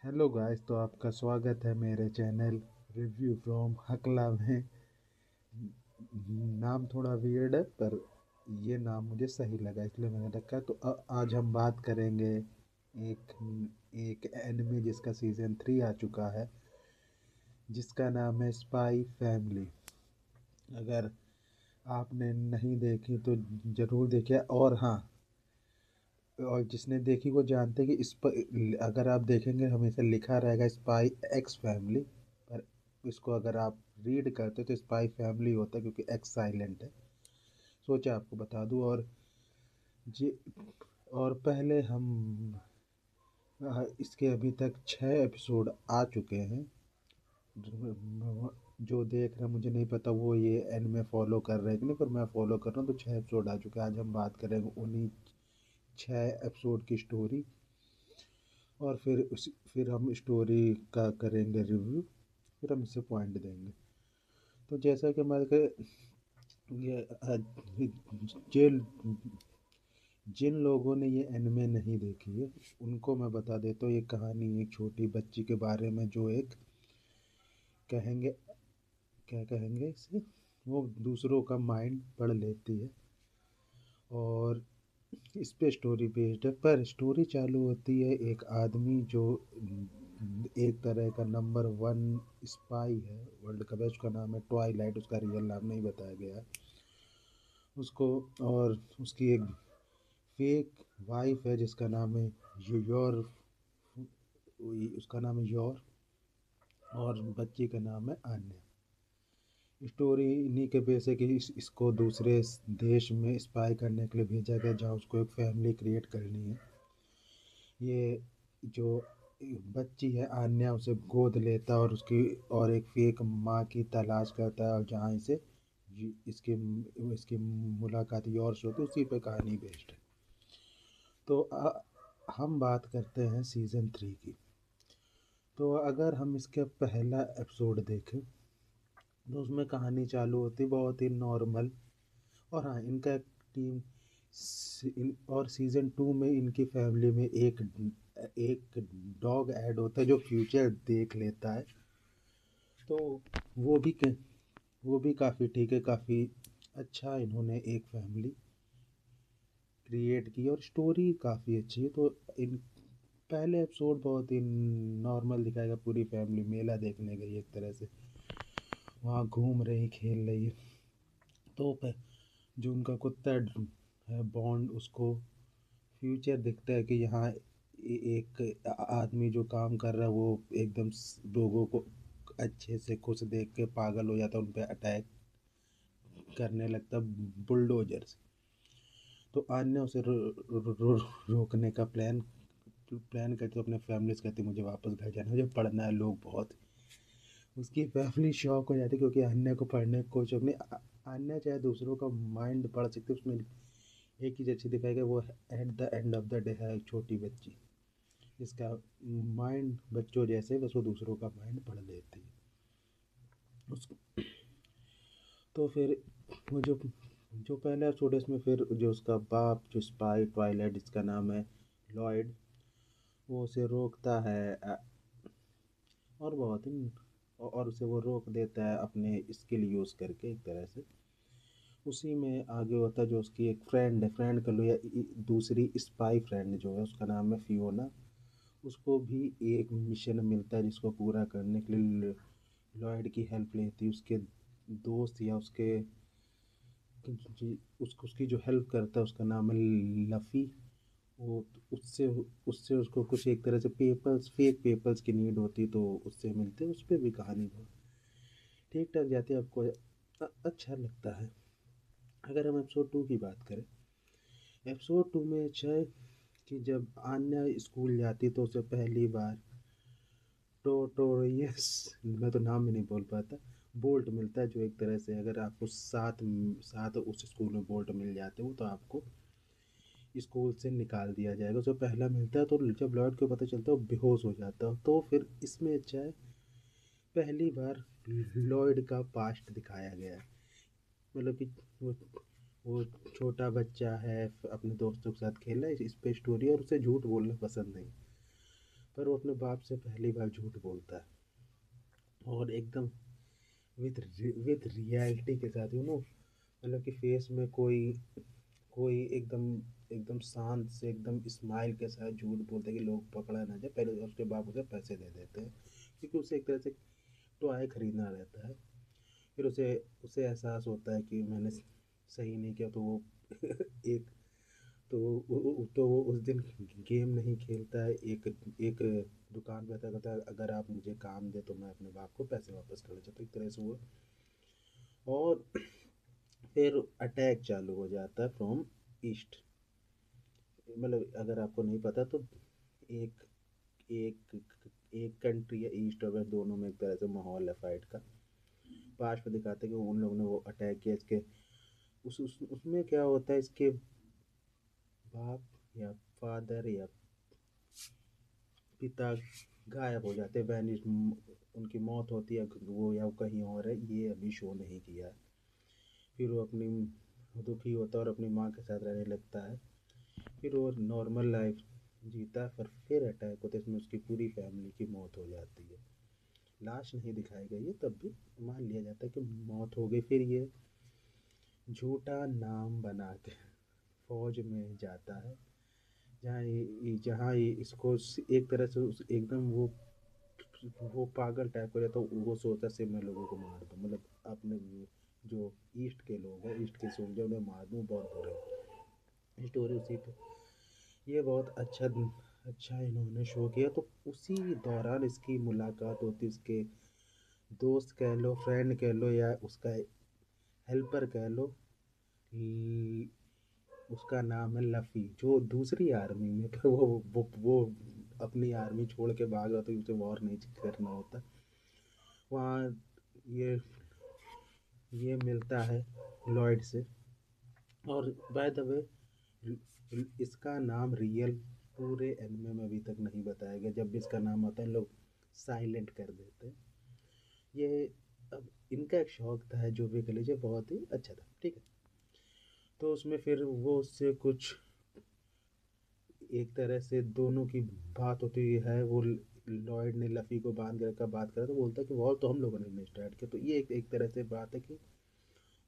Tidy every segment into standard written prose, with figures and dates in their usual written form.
Hello guys, तो आपका स्वागत है मेरे चैनल रिव्यू फ्रॉम हकला में। नाम थोड़ा वियर्ड है पर ये नाम मुझे सही लगा इसलिए मैंने रखा। तो आज हम बात करेंगे एक एक एनिमे जिसका सीज़न 3 आ चुका है, जिसका नाम है स्पाई फैमिली। अगर आपने नहीं देखी तो ज़रूर देखिए। और हाँ, और जिसने देखी वो जानते हैं कि इस पर अगर आप देखेंगे हमेशा लिखा रहेगा स्पाई एक्स फैमिली, पर इसको अगर आप रीड करते तो स्पाई फैमिली होता है क्योंकि एक्स साइलेंट है। सोचा आपको बता दूं। और जी, और पहले हम इसके अभी तक 6 एपिसोड आ चुके हैं। जो देख रहे हैं मुझे नहीं पता वो ये एनिमे फॉलो कर रहे हैं कि नहीं, पर मैं फॉलो कर रहा हूँ। तो 6 एपिसोड आ चुके हैं। आज हम बात करेंगे उन्हीं 6 एपिसोड की स्टोरी। और फिर हम स्टोरी का करेंगे रिव्यू। फिर हम इसे पॉइंट देंगे। तो जैसा कि हमारे ये जिन जिन लोगों ने ये एनिमे नहीं देखी है उनको मैं बता देता हूँ। ये कहानी एक छोटी बच्ची के बारे में जो एक कहेंगे, क्या कहेंगे इसे, वो दूसरों का माइंड पढ़ लेती है। और इस पे स्टोरी बेस्ड है। पर स्टोरी चालू होती है एक आदमी जो एक तरह का नंबर 1 स्पाई है वर्ल्ड का। उसका नाम है ट्वाइलाइट, उसका रियल नाम नहीं बताया गया है उसको। और उसकी एक फेक वाइफ है जिसका नाम है योर, उसका नाम है योर। और बच्ची का नाम है आन्या। स्टोरी इन्हीं के बेस है कि इसको दूसरे देश में स्पाई करने के लिए भेजा गया जहाँ उसको एक फैमिली क्रिएट करनी है। ये जो बच्ची है आन्या उसे गोद लेता है और उसकी और एक फेक माँ की तलाश करता है, और जहाँ इसे इसकी इसकी मुलाकात और से होती है। उसी पे कहानी बेस्ड है। तो हम बात करते हैं सीज़न 3 की। तो अगर हम इसके पहला एपिसोड देखें तो उसमें कहानी चालू होती बहुत ही नॉर्मल। और हाँ, इनका एक टीम और सीज़न 2 में इनकी फैमिली में एक एक डॉग ऐड होता है जो फ्यूचर देख लेता है। तो वो भी वो भी काफ़ी ठीक है। काफ़ी अच्छा इन्होंने एक फैमिली क्रिएट की और स्टोरी काफ़ी अच्छी है। तो इन पहले एपिसोड बहुत ही नॉर्मल दिखाएगा। पूरी फैमिली मेला देखने गई एक तरह से, वहाँ घूम रही खेल रही है। तो जो उनका कुत्ता है बॉन्ड, उसको फ्यूचर दिखता है कि यहाँ एक आदमी जो काम कर रहा है वो एकदम लोगों को अच्छे से खुश देख के पागल हो जाता है, उन पर अटैक करने लगता बुलडोजर से। तो आन्या उसे रोकने का प्लान करके अपने फैमिली से कहती मुझे वापस घर जाना है, मुझे पढ़ना है। लोग बहुत, उसकी फैमिली शॉक हो जाती है क्योंकि अन्य को पढ़ने को कुछ अपने अन्य चाहे दूसरों का माइंड पढ़ सकते। उसमें एक चीज़ अच्छी दिखाई गई, वो at the end of the day है एक छोटी बच्ची जिसका माइंड बच्चों जैसे, बस वो दूसरों का माइंड पढ़ लेती है उसको। तो फिर वो जो जो पहला एपिसोड है इसमें फिर जो उसका बाप जो स्पाई ट्वाइलाइट जिसका नाम है लॉयड, वो उसे रोकता है। और बहुत ही और उसे वो रोक देता है अपने स्किल यूज़ करके एक तरह से। उसी में आगे होता है जो उसकी एक फ्रेंड है, फ्रेंड कर लो या दूसरी स्पाई फ्रेंड जो है उसका नाम है फियोना। उसको भी एक मिशन मिलता है जिसको पूरा करने के लिए लॉयड की हेल्प लेती है। उसके दोस्त या उसके उसकी जो हेल्प करता है उसका नाम है लफ़ी। वो उससे उससे उसको कुछ एक तरह से पेपर्स, फेक पेपर्स की नीड होती है तो उससे मिलते हैं। उस पर भी कहानी बहुत ठीक ठाक जाती है, आपको अच्छा लगता है। अगर हम एपिसोड 2 की बात करें, एपिसोड 2 में अच्छा है कि जब आन्या स्कूल जाती तो उसे पहली बार टोटोरियस, मैं तो नाम भी नहीं बोल पाता, बोल्ट मिलता है। जो एक तरह से अगर आपको सात सात उस स्कूल में बोल्ट मिल जाते हो तो आपको स्कूल से निकाल दिया जाएगा। उसे पहला मिलता है तो जब लॉर्ड को पता चलता है वो बेहोश हो जाता है। तो फिर इसमें अच्छा है पहली बार लॉयड का पास्ट दिखाया गया है। मतलब कि वो वो छोटा बच्चा है, अपने दोस्तों के साथ खेल रहा है। इस पे स्टोरी और उसे झूठ बोलना पसंद नहीं। पर वो अपने बाप से पहली बार झूठ बोलता है, और एकदम विद विद रियलिटी के साथ, मतलब कि फेस में कोई कोई एकदम एकदम शांत से एकदम स्माइल के साथ झूठ बोलते हैं कि लोग पकड़ा ना जाए। पहले उसके बाप उसे पैसे दे देते हैं, क्योंकि उसे एक तरह से टॉय खरीदना रहता है। फिर उसे उसे एहसास होता है कि मैंने सही नहीं किया, तो वो एक तो वो उस दिन गेम नहीं खेलता है। एक एक दुकान पे आता कहता है, अगर आप मुझे काम दे तो मैं अपने बाप को पैसे वापस करना चाहता हूँ, एक तरह से वो। और फिर अटैक चालू हो जाता है फ्रॉम ईस्ट। मतलब अगर आपको नहीं पता तो एक एक एक कंट्री है ईस्ट और वेस्ट, दोनों में एक तरह से माहौल है फाइट का। पास्ट में दिखाते हैं कि उन लोगों ने वो अटैक किया। इसके उसमें क्या होता है, इसके बाप या फादर या पिता गायब हो जाते हैं, वैनिश, उनकी मौत होती है, वो या वो कहीं और है, ये अभी शो नहीं किया है। फिर वो अपनी दुखी होता है और अपनी माँ के साथ रहने लगता है। फिर वो नॉर्मल लाइफ जीता है, पर फिर अटैक होता है, इसमें उसकी पूरी फैमिली की मौत हो जाती है। लाश नहीं दिखाई गई है, तब भी मान लिया जाता है कि मौत हो गई। फिर ये झूठा नाम बना के फौज में जाता है, जहाँ ये इसको एक तरह से एकदम वो पागल टाइप का रहता है। वो सोचता है मैं लोगों को मार दूँ, मतलब अपने जो ईस्ट के लोग हैं, ईस्ट के सोल्जर, उन्हें मार दूँ, बहुत बुरे। स्टोरी उसी पे, ये बहुत अच्छा इन्होंने शो किया। तो उसी दौरान इसकी मुलाकात होती, इसके दोस्त कह लो, फ्रेंड कह लो, या उसका हेल्पर कह लो। ल- उसका नाम है लफ़ी, जो दूसरी आर्मी में था। वो अपनी आर्मी छोड़ के भाग जाता है, उसे वॉर नहीं करना होता वहाँ। ये ये मिलता है लॉयड से। और बाय द वे, इसका नाम रियल पूरे एनिमे में अभी तक नहीं बताया गया। जब भी इसका नाम आता है लोग साइलेंट कर देते हैं। ये अब इनका एक शौक था जो भी कर लीजिए, बहुत ही अच्छा था, ठीक है। तो उसमें फिर वो उससे कुछ एक तरह से दोनों की बात होती है। वो लॉयड ने लफ़ी को बांध के रखा, बात करा, तो बोलता है कि वॉर तो हम लोगों ने नहीं स्टार्ट किया। तो ये एक तरह से बात है कि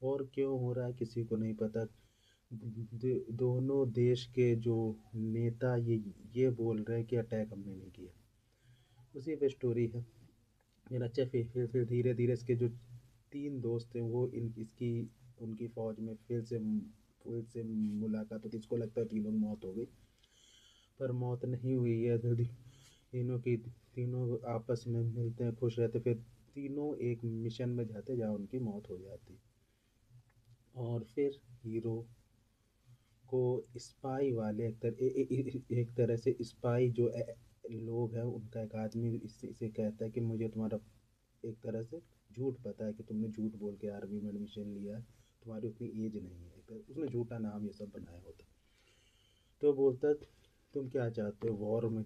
और क्यों हो रहा है किसी को नहीं पता। दोनों देश के जो नेता ये बोल रहे हैं कि अटैक हमने नहीं किया। उसी पे स्टोरी है। फिर अच्छा, फिर धीरे धीरे इसके जो तीन दोस्त हैं वो इन इसकी उनकी फौज में फिर से मुलाकात होती है। इसको लगता है तीनों की मौत हो गई, पर मौत नहीं हुई है। तो तीनों आपस में मिलते हैं, खुश रहते, फिर तीनों एक मिशन में जाते जहाँ उनकी मौत हो जाती। और फिर हीरो को स्पाई वाले एक तरह से स्पाई जो लोग हैं, उनका एक आदमी इसे कहता है कि मुझे तुम्हारा एक तरह से झूठ पता है कि तुमने झूठ बोल के आर्मी में एडमिशन लिया है, तुम्हारी उतनी एज नहीं है। उसने झूठा नाम ये सब बनाया होता। तो बोलता, तुम क्या चाहते हो, वॉर में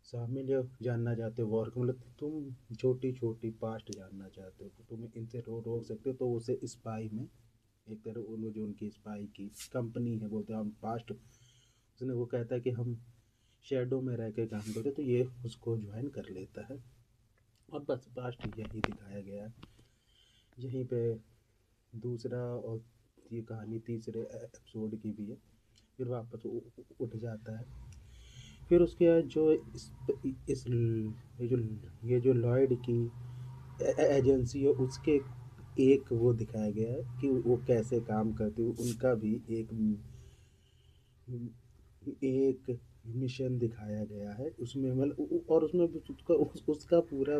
शामिल या जानना चाहते हो वॉर का मतलब, तुम छोटी छोटी पास्ट जानना चाहते हो, तो तुम इनसे रोक सकते हो। तो उसे स्पाई में एक तरह वो जो उनकी स्पाई की कंपनी है, बोलते हैं हम पास्ट, उसने वो कहता है कि हम शेडो में रह के काम करते, तो ये उसको ज्वाइन कर लेता है। और बस पास्ट यही दिखाया गया है। यहीं पे दूसरा, और ये कहानी तीसरे एपिसोड की भी है। फिर वापस उठ जाता है। फिर उसके बाद जो इस ये जो लॉयड की एजेंसी है, उसके एक वो दिखाया गया है कि वो कैसे काम करती है। उनका भी एक मिशन दिखाया गया है उसमें, मतलब और उसमें भी उसका पूरा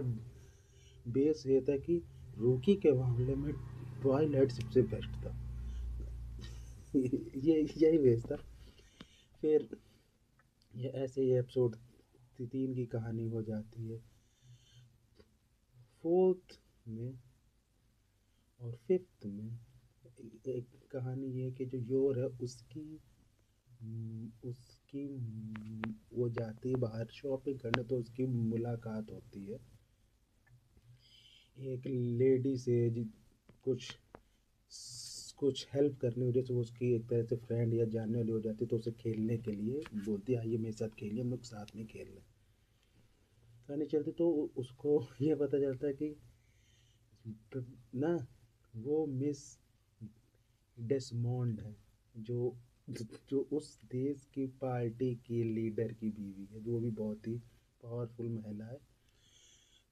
बेस ये था कि रूकी के मामले में ट्वाइलाइट सबसे बेस्ट था। ये यही बेस था। फिर ये ऐसे ही एपिसोड तीन की कहानी हो जाती है। फोर्थ में और फिफ्थ में एक कहानी ये है कि जो योर है वो जाती है बाहर शॉपिंग करने, तो उसकी मुलाकात होती है एक लेडी से, कुछ कुछ हेल्प करनी हो, जैसे वो उसकी एक तरह से फ्रेंड या जानने वाली हो जाती है। तो उसे खेलने के लिए बोलती है, आइए मेरे साथ खेलिए, हम लोग साथ में खेल रहे हैं। कहानी चलती तो उसको ये पता चलता है कि ना वो मिस डेसमोंड है, जो जो उस देश की पार्टी की लीडर की बीवी है, जो भी बहुत ही पावरफुल महिला है।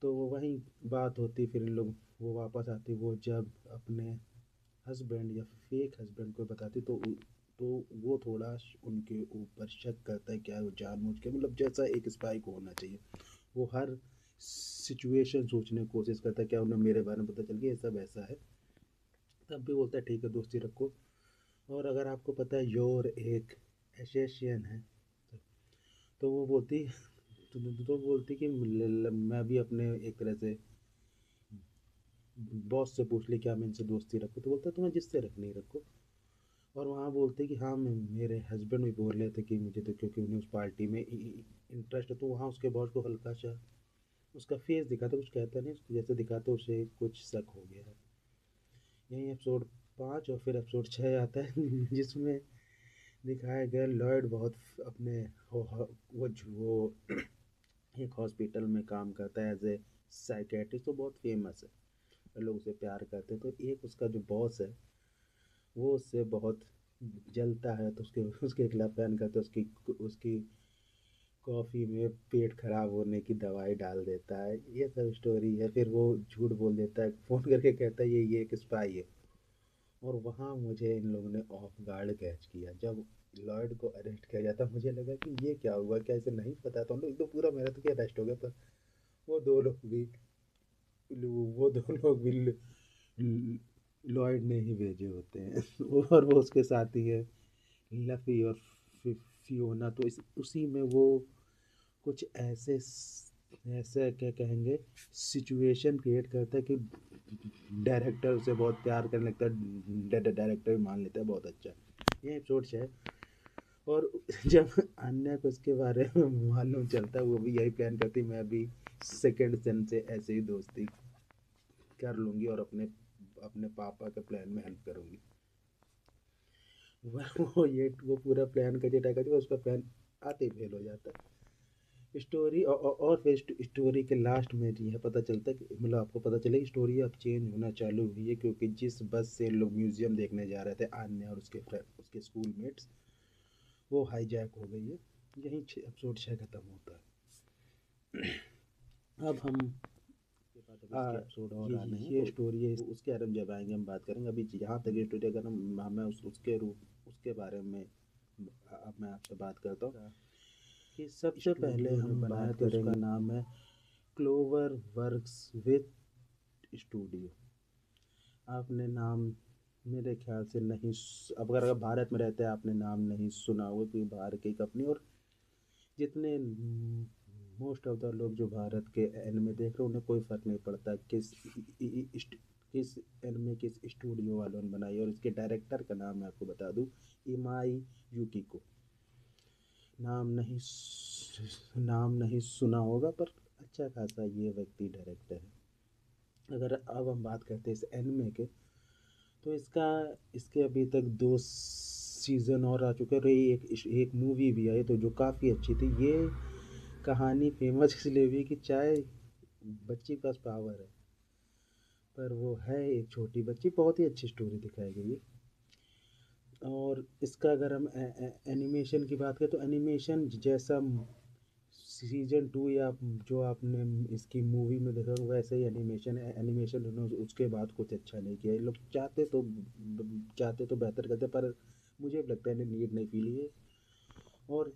तो वो वहीं बात होती, फिर इन लोग वो वापस आती, वो जब अपने हस्बैंड या फेक हस्बैंड को बताती तो वो थोड़ा उनके ऊपर शक करता है, क्या वो जानबूझ के, मतलब जैसा एक स्पाई को होना चाहिए, वो हर सिचुएशन सोचने की कोशिश करता है, क्या उन्हें मेरे बारे में पता चल गया, ये सब ऐसा है। तब भी बोलता है ठीक है, दोस्ती रखो, और अगर आपको पता है योर एक एसेशियन है, तो वो बोलती तो बोलती कि मैं भी अपने एक तरह से बॉस से पूछ ली क्या मैं इनसे दोस्ती रखूँ, तो बोलता तुम्हें जिससे रखनी रखो। और वहाँ बोलते कि हाँ मेरे हस्बैंड भी बोल रहे थे कि मुझे तो, क्योंकि उन्हें उस पार्टी में इंटरेस्ट है, तो वहाँ उसके बॉस को हल्का सा उसका फेस दिखाता, कुछ कहता नहीं, उसको जैसे दिखाता उसे कुछ शक हो गया है। यही एपिसोड 5 और फिर एपिसोड 6 आता है जिसमें दिखाया गया लॉयड बहुत अपने वो एक हॉस्पिटल में काम करता है एज ए साइकेट्रिस्ट, तो बहुत फेमस है, लोग उसे प्यार करते हैं। तो एक उसका जो बॉस है वो उससे बहुत जलता है, तो उसके खिलाफ प्लान करते, उसकी उसकी कॉफ़ी में पेट खराब होने की दवाई डाल देता है, ये सब स्टोरी है। फिर वो झूठ बोल देता है, फ़ोन करके कहता है ये एक स्पाई है। और वहाँ मुझे इन लोगों ने ऑफ गार्ड कैच किया, जब लॉयड को अरेस्ट किया जाता, मुझे लगा कि ये क्या हुआ, क्या इसे नहीं पता था, हम लोग तो पूरा मेरा तो क्या अरेस्ट हो गया, पर वो दो लोग भी वो दो लोग भी लॉयड ने ही भेजे होते हैं और वो उसके साथ ही है लफ़ी और फियोना। तो इस उसी में वो कुछ ऐसे क्या कहेंगे सिचुएशन क्रिएट करता है कि डायरेक्टर उसे बहुत प्यार करने लगता है, डायरेक्टर भी मान लेता है बहुत अच्छा। ये एपिसोड है। और जब अन्य को उसके बारे में मालूम चलता है, वो भी यही प्लान करती, मैं भी सेकंड सन से ऐसे ही दोस्ती कर लूँगी और अपने अपने पापा के प्लान में हेल्प करूँगी। वो पूरा प्लान करके क्या करती है, उसका प्लान आते ही फेल हो जाता है। स्टोरी और फिर स्टोरी के लास्ट में यह पता चलता है कि मतलब आपको पता चले कि स्टोरी अब चेंज होना चालू हुई है, क्योंकि जिस बस से लोग म्यूजियम देखने जा रहे थे, आन्या और उसके फ्रेंड उसके स्कूल मेट्स, वो हाईजैक हो गई है। यहीं एपिसोड 6 खत्म होता है। अब हम के बाद अब इसके एपिसोड और आने हैं, ये स्टोरी है, उसके बारे में जब आएंगे हम बात करेंगे। अभी यहाँ तक स्टोरी अगर हम मैं उसके रूप उसके बारे में अब मैं आपसे बात करता हूँ कि सबसे पहले हम बात करेंगे, उसका नाम है क्लोवर वर्क्स विथ स्टूडियो। आपने नाम मेरे ख्याल से नहीं अब अगर भारत में रहते हैं आपने नाम नहीं सुना होगा, क्योंकि बाहर की कंपनी, और जितने मोस्ट ऑफ द लोग जो भारत के एनिमे देख रहे हैं उन्हें कोई फ़र्क नहीं पड़ता किस एनिमे किस स्टूडियो वालों ने बनाई, और इसके डायरेक्टर का नाम मैं आपको बता दूँ, इमाई यूकिको। नाम नहीं सुना होगा, पर अच्छा खासा ये व्यक्ति डायरेक्टर है। अगर अब हम बात करते हैं इस एनिमे के, तो इसके अभी तक 2 सीज़न और आ चुके हैं, और एक मूवी भी आई तो जो काफ़ी अच्छी थी। ये कहानी फेमस इसलिए हुई कि चाहे बच्ची के पास पावर है, पर वो है एक छोटी बच्ची, बहुत ही अच्छी स्टोरी दिखाई गई है। और इसका अगर हम एनिमेशन की बात करें, तो एनिमेशन जैसा सीजन 2 या जो आपने इसकी मूवी में देखा वैसे ही एनिमेशन है। एनिमेशन उन्होंने उसके बाद कुछ अच्छा नहीं किया, ये लोग चाहते तो बेहतर करते, पर मुझे लगता है इन्हें नीड नहीं फील है। और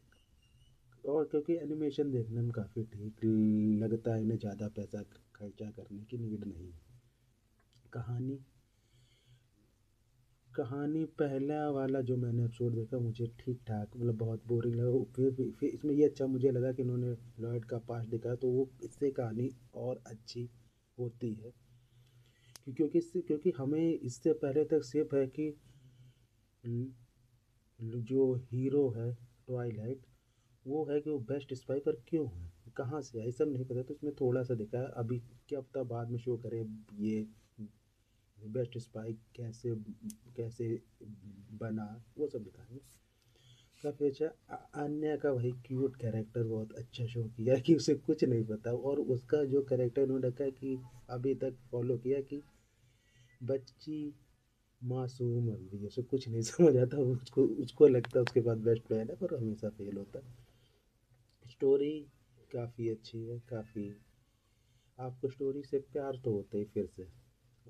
और क्योंकि एनिमेशन देखने में काफ़ी ठीक लगता है, इन्हें ज़्यादा पैसा खर्चा करने की नीड नहीं है। कहानी कहानी पहला वाला जो मैंने एपिसोड देखा मुझे ठीक ठाक, मतलब बहुत बोरिंग लगा। फिर इसमें ये अच्छा मुझे लगा कि इन्होंने लॉयड का पास्ट दिखाया, तो वो इससे कहानी और अच्छी होती है। क्योंकि हमें इससे पहले तक सिर्फ है कि जो हीरो है ट्वाइलाइट, वो है कि वो बेस्ट स्पाई, पर क्यों है, कहाँ से है, ये सब नहीं पता। तो इसमें थोड़ा सा दिखा है, अभी क्या पता बाद में शो करे ये बेस्ट स्पाई कैसे कैसे बना, वो सब दिखाएंगे। काफ़ी अच्छा। आन्या का भाई क्यूट कैरेक्टर बहुत अच्छा शो किया कि उसे कुछ नहीं पता, और उसका जो कैरेक्टर उन्होंने रखा है कि अभी तक फॉलो किया कि बच्ची मासूम बंदी है, उसे कुछ नहीं समझ आता, उसको उसको लगता है उसके पास बेस्ट प्लान है पर हमेशा फेल होता है। स्टोरी काफ़ी अच्छी है, काफ़ी आपको स्टोरी से प्यार तो होता ही फिर से।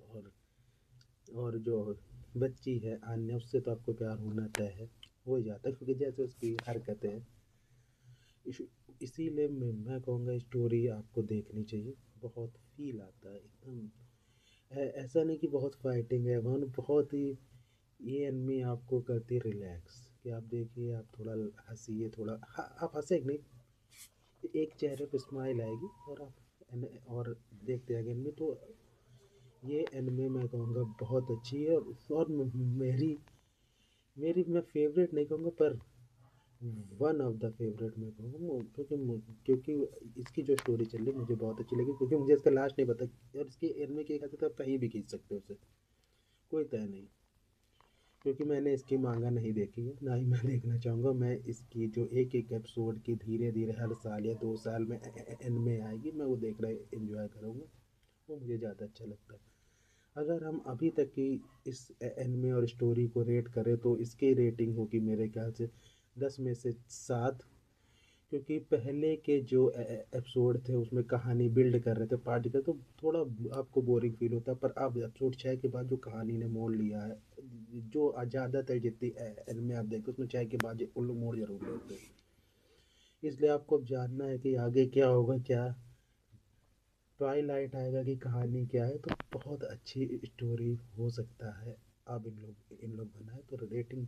और और जो बच्ची है आन्या, उससे तो आपको प्यार होना तय है, हो ही जाता है क्योंकि जैसे उसकी हरकतें हैं। इसीलिए मैं कहूँगा स्टोरी आपको देखनी चाहिए। बहुत फील आता है एकदम। ऐसा नहीं कि बहुत फाइटिंग है वहाँ, बहुत ही ये एनमी आपको करती है रिलैक्स कि आप देखिए, आप थोड़ा हंसिए, थोड़ा आप हंसे नहीं, एक चेहरे पे स्माइल आएगी और आप और देखते आगे एनमी। तो ये एनमी मैं कहूँगा बहुत अच्छी है। और मेरी मेरी मैं फेवरेट नहीं कहूँगा पर वन ऑफ द फेवरेट मैं कहूँगा, क्योंकि इसकी जो स्टोरी चल रही है मुझे बहुत अच्छी लगी, क्योंकि मुझे इसका लास्ट नहीं पता। और इसके एनमी के खाते तो आप कहीं भी खींच सकते हो उसे, कोई तय नहीं। क्योंकि मैंने इसकी मांगा नहीं देखी है, ना ही मैं देखना चाहूँगा। मैं इसकी जो एक एक एपिसोड की धीरे धीरे हर साल या 2 साल में एनमे आएगी, मैं वो देख रहे इंजॉय करूँगा, वो मुझे ज़्यादा अच्छा लगता है। अगर हम अभी तक की इस एनमे और स्टोरी को रेट करें तो इसकी रेटिंग होगी मेरे ख्याल से 10 में से 7। क्योंकि पहले के जो एपिसोड थे उसमें कहानी बिल्ड कर रहे थे पार्ट का, तो थोड़ा आपको बोरिंग फील होता है। पर अब एपिसोड 6 के बाद जो कहानी ने मोड़ लिया है, जो ज़्यादातर जितनी एनिमे आप देखो उसमें 6 के बाद उन लोग मोड़ जरूर लेते हैं। इसलिए आपको अब जानना है कि आगे क्या होगा, क्या ट्वाइलाइट आएगा कि कहानी क्या है, तो बहुत अच्छी स्टोरी हो सकता है। अब इन लोग बनाए तो रेटिंग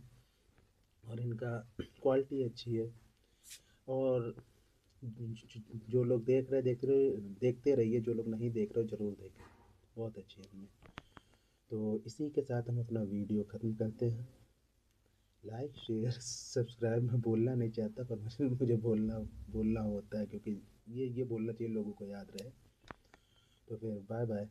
और इनका क्वालिटी अच्छी है। और जो लोग देखते रहिए, जो लोग नहीं देख रहे हो ज़रूर देखें, बहुत अच्छी है इनमें। तो इसी के साथ हम अपना वीडियो ख़त्म करते हैं। लाइक शेयर सब्सक्राइब मैं बोलना नहीं चाहता पर मुझे बोलना बोलना होता है, क्योंकि ये बोलना चाहिए लोगों को याद रहे। तो फिर बाय बाय।